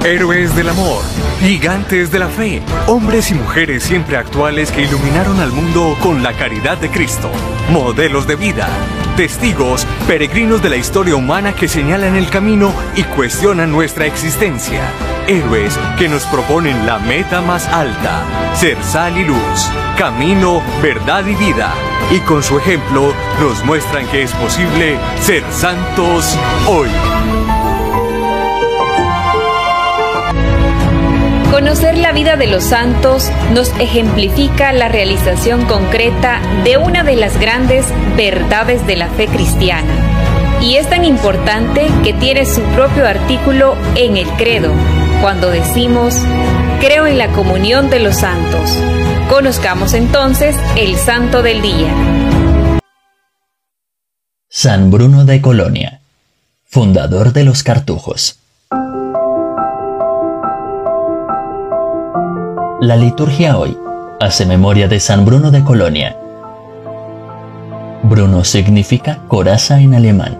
Héroes del amor, gigantes de la fe, hombres y mujeres siempre actuales que iluminaron al mundo con la caridad de Cristo, modelos de vida, testigos, peregrinos de la historia humana que señalan el camino y cuestionan nuestra existencia. Héroes que nos proponen la meta más alta, ser sal y luz, camino, verdad y vida. Y con su ejemplo nos muestran que es posible ser santos hoy. Conocer la vida de los santos nos ejemplifica la realización concreta de una de las grandes verdades de la fe cristiana. Y es tan importante que tiene su propio artículo en el credo, cuando decimos, creo en la comunión de los santos. Conozcamos entonces el santo del día. San Bruno de Colonia, fundador de los cartujos. La liturgia hoy hace memoria de San Bruno de Colonia. Bruno significa coraza en alemán.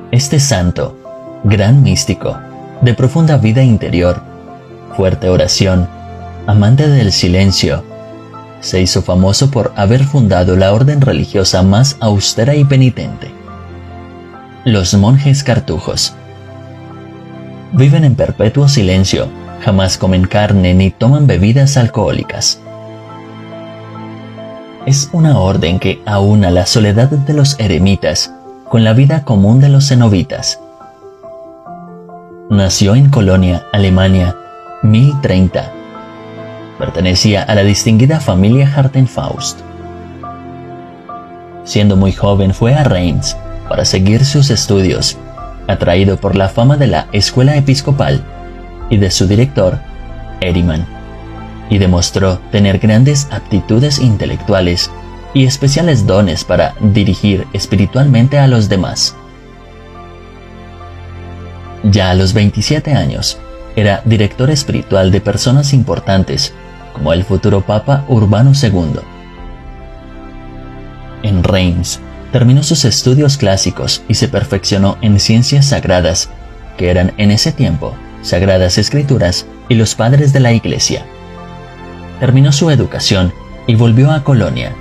Este santo, gran místico, de profunda vida interior, fuerte oración, amante del silencio, se hizo famoso por haber fundado la orden religiosa más austera y penitente, los monjes cartujos. Viven en perpetuo silencio, jamás comen carne ni toman bebidas alcohólicas. Es una orden que aúna la soledad de los eremitas con la vida común de los cenobitas. Nació en Colonia, Alemania, 1030. Pertenecía a la distinguida familia Hartenfaust. Siendo muy joven fue a Reims para seguir sus estudios, atraído por la fama de la escuela episcopal y de su director, Ehrimann, y demostró tener grandes aptitudes intelectuales y especiales dones para dirigir espiritualmente a los demás. Ya a los 27 años, era director espiritual de personas importantes, como el futuro Papa Urbano II. En Reims, terminó sus estudios clásicos y se perfeccionó en ciencias sagradas, que eran en ese tiempo Sagradas Escrituras y los padres de la Iglesia. Terminó su educación y volvió a Colonia,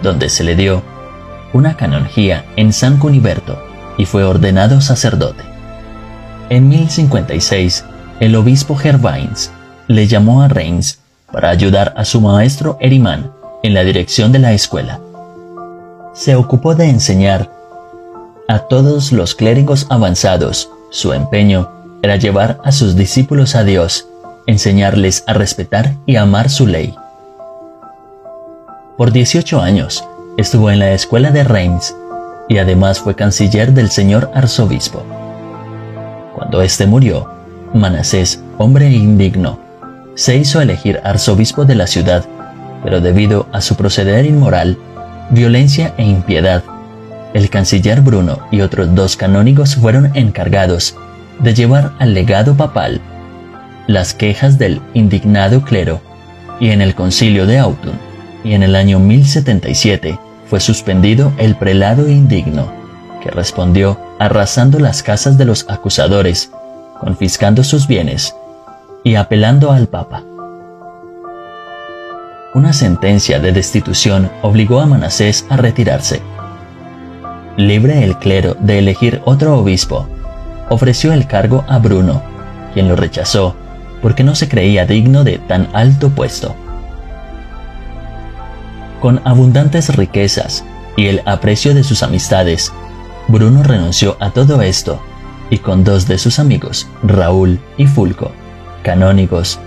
donde se le dio una canonjía en San Cuniberto y fue ordenado sacerdote. En 1056, el obispo Gervains le llamó a Reims para ayudar a su maestro Ehrimann en la dirección de la escuela. Se ocupó de enseñar a todos los clérigos avanzados. Su empeño era llevar a sus discípulos a Dios, enseñarles a respetar y amar su ley. Por 18 años estuvo en la escuela de Reims y además fue canciller del señor arzobispo. Cuando éste murió, Manasés, hombre indigno, se hizo elegir arzobispo de la ciudad, pero debido a su proceder inmoral, violencia e impiedad, el canciller Bruno y otros 2 canónigos fueron encargados de llevar al legado papal las quejas del indignado clero, y en el concilio de Autun y en el año 1077 fue suspendido el prelado indigno, que respondió arrasando las casas de los acusadores, confiscando sus bienes y apelando al Papa. Una sentencia de destitución obligó a Manasés a retirarse. Libre el clero de elegir otro obispo, ofreció el cargo a Bruno, quien lo rechazó porque no se creía digno de tan alto puesto. Con abundantes riquezas y el aprecio de sus amistades, Bruno renunció a todo esto y con 2 de sus amigos, Raúl y Fulco, canónigos,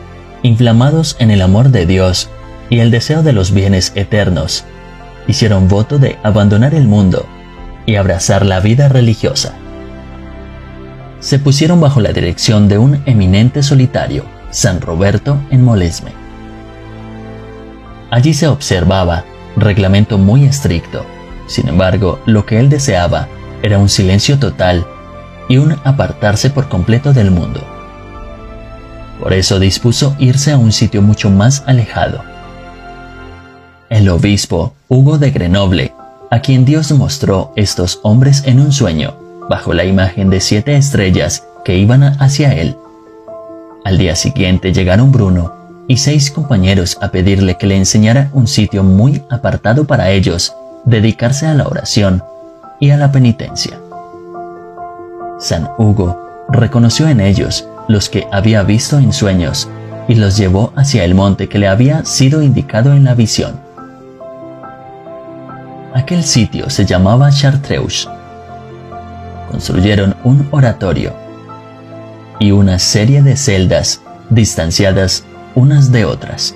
inflamados en el amor de Dios y el deseo de los bienes eternos, hicieron voto de abandonar el mundo y abrazar la vida religiosa. Se pusieron bajo la dirección de un eminente solitario, San Roberto en Molesme. Allí se observaba reglamento muy estricto. Sin embargo, lo que él deseaba era un silencio total y un apartarse por completo del mundo. Por eso dispuso irse a un sitio mucho más alejado. El obispo Hugo de Grenoble, a quien Dios mostró estos hombres en un sueño, bajo la imagen de 7 estrellas que iban hacia él. Al día siguiente llegaron Bruno y 6 compañeros a pedirle que le enseñara un sitio muy apartado para ellos dedicarse a la oración y a la penitencia. San Hugo reconoció en ellos los que había visto en sueños y los llevó hacia el monte que le había sido indicado en la visión. Aquel sitio se llamaba Chartreuse. Construyeron un oratorio y una serie de celdas distanciadas unas de otras.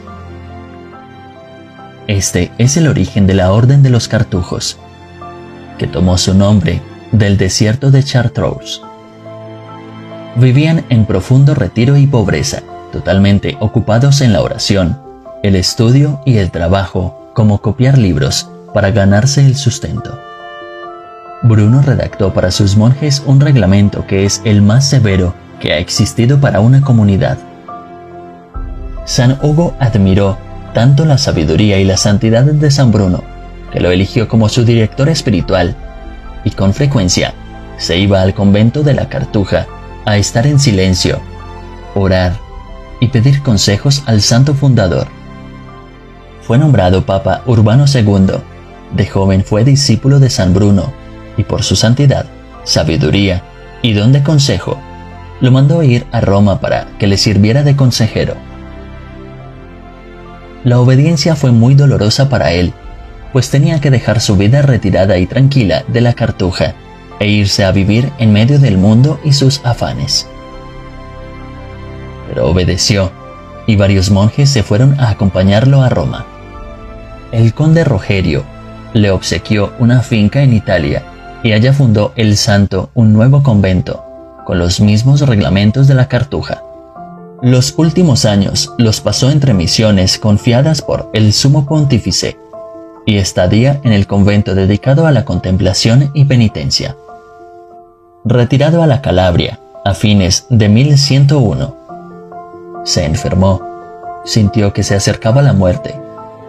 Este es el origen de la Orden de los Cartujos, que tomó su nombre del desierto de Chartreuse. Vivían en profundo retiro y pobreza, totalmente ocupados en la oración, el estudio y el trabajo, como copiar libros para ganarse el sustento. Bruno redactó para sus monjes un reglamento que es el más severo que ha existido para una comunidad. San Hugo admiró tanto la sabiduría y la santidad de San Bruno, que lo eligió como su director espiritual, y con frecuencia se iba al convento de la Cartuja a estar en silencio, orar y pedir consejos al santo fundador. Fue nombrado Papa Urbano II. De joven fue discípulo de San Bruno, y por su santidad, sabiduría y don de consejo, lo mandó ir a Roma para que le sirviera de consejero. La obediencia fue muy dolorosa para él, pues tenía que dejar su vida retirada y tranquila de la Cartuja e irse a vivir en medio del mundo y sus afanes. Pero obedeció, y varios monjes se fueron a acompañarlo a Roma. El conde Rogerio le obsequió una finca en Italia y allá fundó el santo un nuevo convento, con los mismos reglamentos de la Cartuja. Los últimos años los pasó entre misiones confiadas por el sumo pontífice y estadía en el convento dedicado a la contemplación y penitencia. Retirado a la Calabria a fines de 1101, se enfermó, sintió que se acercaba la muerte,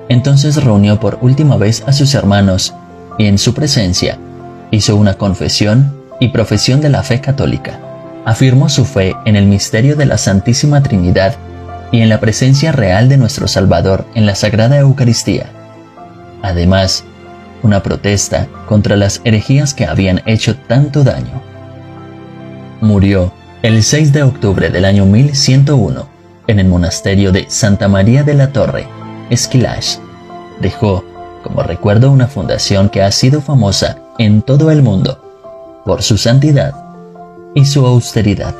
entonces reunió por última vez a sus hermanos y en su presencia hizo una confesión y profesión de la fe católica. Afirmó su fe en el misterio de la Santísima Trinidad y en la presencia real de nuestro Salvador en la Sagrada Eucaristía. Además, una protesta contra las herejías que habían hecho tanto daño. Murió el 6 de octubre del año 1101 en el monasterio de Santa María de la Torre, Esquilache. Dejó como recuerdo una fundación que ha sido famosa en todo el mundo por su santidad y su austeridad.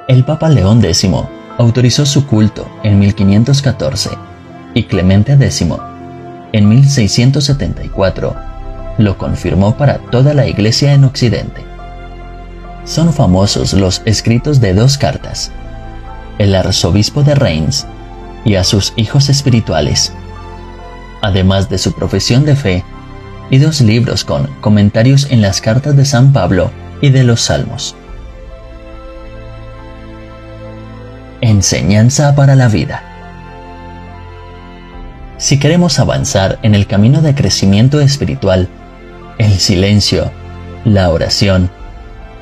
El Papa León X autorizó su culto en 1514 y Clemente X en 1674 lo confirmó para toda la Iglesia en Occidente. Son famosos los escritos de 2 cartas, el arzobispo de Reims y a sus hijos espirituales, además de su profesión de fe y 2 libros con comentarios en las cartas de San Pablo y de los Salmos. Enseñanza para la vida. Si queremos avanzar en el camino de crecimiento espiritual, el silencio, la oración,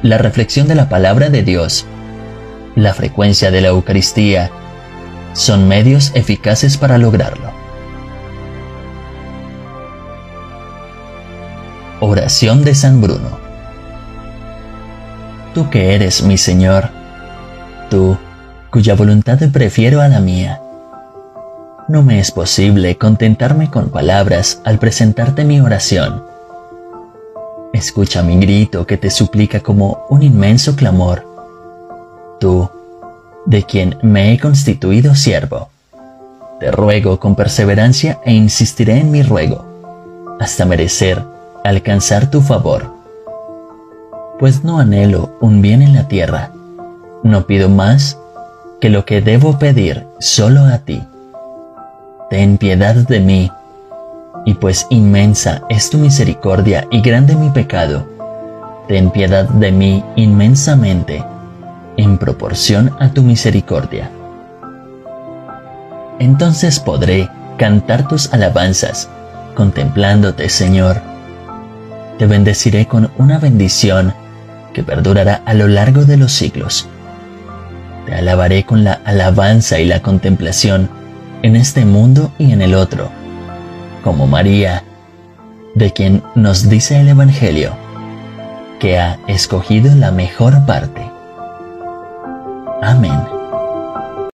la reflexión de la palabra de Dios, la frecuencia de la Eucaristía, son medios eficaces para lograrlo. Oración de San Bruno. Tú que eres mi Señor, tú cuya voluntad prefiero a la mía. No me es posible contentarme con palabras al presentarte mi oración. Escucha mi grito que te suplica como un inmenso clamor. Tú, de quien me he constituido siervo, te ruego con perseverancia e insistiré en mi ruego, hasta merecer, alcanzar tu favor. Pues no anhelo un bien en la tierra, no pido más que lo que debo pedir solo a ti. Ten piedad de mí, y pues inmensa es tu misericordia y grande mi pecado, ten piedad de mí inmensamente, en proporción a tu misericordia. Entonces podré cantar tus alabanzas, contemplándote, Señor. Te bendeciré con una bendición que perdurará a lo largo de los siglos. Te alabaré con la alabanza y la contemplación en este mundo y en el otro, como María, de quien nos dice el Evangelio, que ha escogido la mejor parte. Amén.